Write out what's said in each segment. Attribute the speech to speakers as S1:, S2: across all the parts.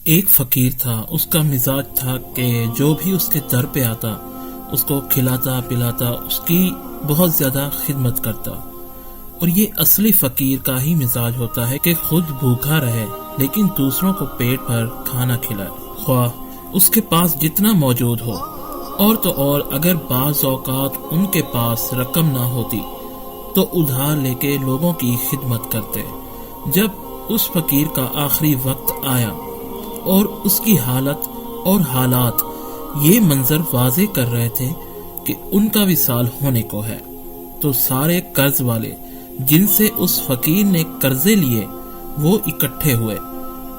S1: ایک فقیر تھا، اس کا مزاج تھا کہ جو بھی اس کے در پہ آتا اس کو کھلاتا پلاتا، اس کی بہت زیادہ خدمت کرتا۔ اور یہ اصلی فقیر کا ہی مزاج ہوتا ہے کہ خود بھوکا رہے لیکن دوسروں کو پیٹ بھر کھانا کھلائے، خواہ اس کے پاس جتنا موجود ہو۔ اور تو اور اگر بعض اوقات ان کے پاس رقم نہ ہوتی تو ادھار لے کے لوگوں کی خدمت کرتے۔ جب اس فقیر کا آخری وقت آیا اور اس کی حالت اور حالات یہ منظر واضح کر رہے تھے کہ ان کا وصال ہونے کو ہے، تو سارے قرض والے جن سے اس فقیر نے قرضے لیے وہ اکٹھے ہوئے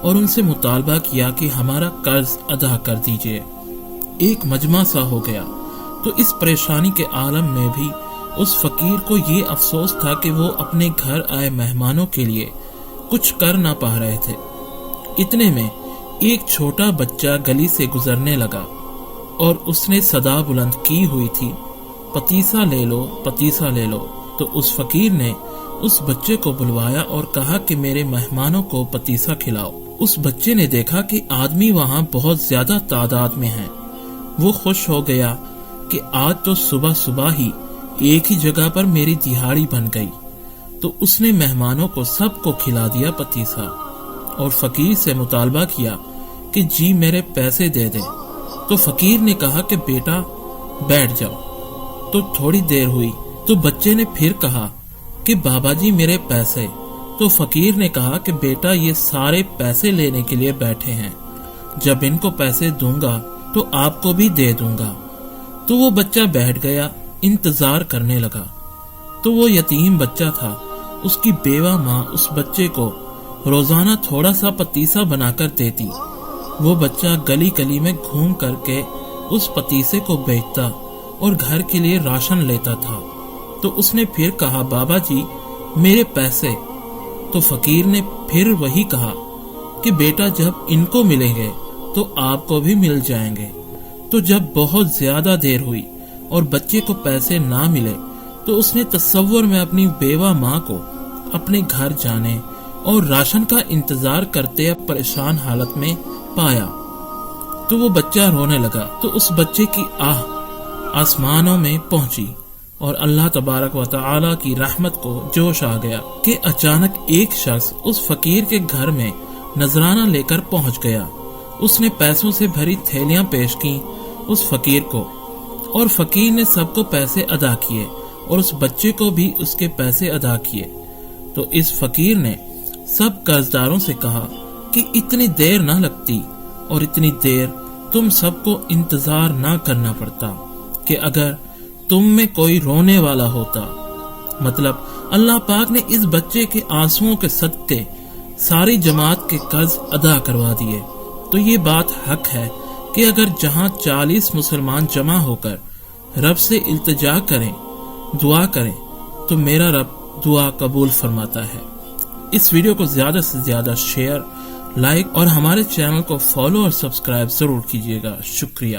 S1: اور ان سے مطالبہ کیا کہ ہمارا قرض ادا کر دیجئے۔ ایک مجمع سا ہو گیا۔ تو اس پریشانی کے عالم میں بھی اس فقیر کو یہ افسوس تھا کہ وہ اپنے گھر آئے مہمانوں کے لیے کچھ کر نہ پا رہے تھے۔ اتنے میں ایک چھوٹا بچہ گلی سے گزرنے لگا اور اس نے صدا بلند کی ہوئی تھی، پتیسا لے لو، پتیسا لے لو۔ تو اس فقیر نے اس بچے کو بلوایا اور کہا کہ میرے مہمانوں کو پتیسا کھلاؤ۔ اس بچے نے دیکھا کہ آدمی وہاں بہت زیادہ تعداد میں ہیں۔ وہ خوش ہو گیا کہ آج تو صبح صبح ہی ایک ہی جگہ پر میری دہاڑی بن گئی۔ تو اس نے مہمانوں کو سب کو کھلا دیا پتیسا اور فقیر سے مطالبہ کیا کہ جی میرے پیسے دے دے۔ تو فقیر نے کہا کہ بیٹا بیٹھ جاؤ۔ تو تھوڑی دیر ہوئی تو بچے نے پھر کہا کہ بابا جی میرے پیسے۔ تو فقیر نے کہا کہ بیٹا یہ سارے پیسے لینے کے لیے بیٹھے ہیں، جب ان کو پیسے دوں گا تو آپ کو بھی دے دوں گا۔ تو وہ بچہ بیٹھ گیا، انتظار کرنے لگا۔ تو وہ یتیم بچہ تھا، اس کی بیوہ ماں اس بچے کو روزانہ تھوڑا سا پتیسا بنا کر دیتی۔ وہ بچہ گلی گلی میں گھوم کر کے اس پتیسے کو بیچتا اور گھر کے لیے راشن لیتا تھا۔ تو اس نے پھر کہا بابا جی میرے پیسے۔ تو فقیر نے پھر وہی کہا کہ بیٹا جب ان کو ملیں گے تو آپ کو بھی مل جائیں گے۔ تو جب بہت زیادہ دیر ہوئی اور بچے کو پیسے نہ ملے تو اس نے تصور میں اپنی بیوہ ماں کو اپنے گھر جانے اور راشن کا انتظار کرتے پریشان حالت میں پایا۔ تو وہ بچہ رونے لگا۔ تو اس بچے کی آہ آسمانوں میں پہنچی اور اللہ تبارک و تعالی کی رحمت کو جوش آ گیا کہ اچانک ایک شخص اس فقیر کے گھر میں نذرانہ لے کر پہنچ گیا۔ اس نے پیسوں سے بھری تھیلیاں پیش کی اس فقیر کو، اور فقیر نے سب کو پیسے ادا کیے اور اس بچے کو بھی اس کے پیسے ادا کیے۔ تو اس فقیر نے سب قرضداروں سے کہا کہ اتنی دیر نہ لگتی اور اتنی دیر تم سب کو انتظار نہ کرنا پڑتا کہ اگر تم میں کوئی رونے والا ہوتا۔ مطلب اللہ پاک نے اس بچے کے آنسوؤں کے صدقے ساری جماعت کے قرض ادا کروا دیے۔ تو یہ بات حق ہے کہ اگر جہاں 40 مسلمان جمع ہو کر رب سے التجا کریں، دعا کریں، تو میرا رب دعا قبول فرماتا ہے۔ اس ویڈیو کو زیادہ سے زیادہ شیئر، لائک اور ہمارے چینل کو فالو اور سبسکرائب ضرور کیجیے گا۔ شکریہ۔